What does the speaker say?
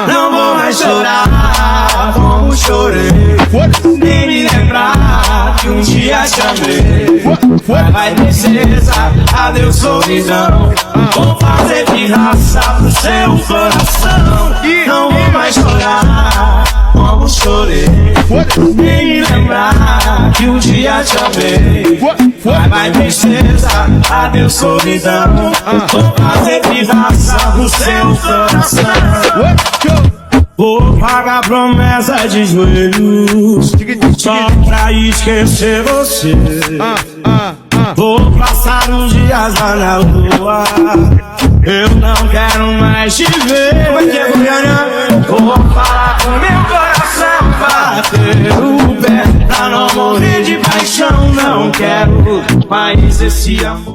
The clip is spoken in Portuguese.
Não vou mais chorar como chorei, nem me lembrar que um dia te amei. Vai tristeza, adeus solidão, vou fazer pirraça pro seu coração. Não vou mais chorar como chorei, nem me lembrar que um dia te amei. Vai tristeza, adeus solidão, vou fazer pirraça pro seu coração. Vou pagar promessa de joelhos só pra esquecer você. Vou passar os dias lá na lua, eu não quero mais te ver. Vou falar com meu coração, bater o pé pra não morrer de paixão. Não quero mais esse amor.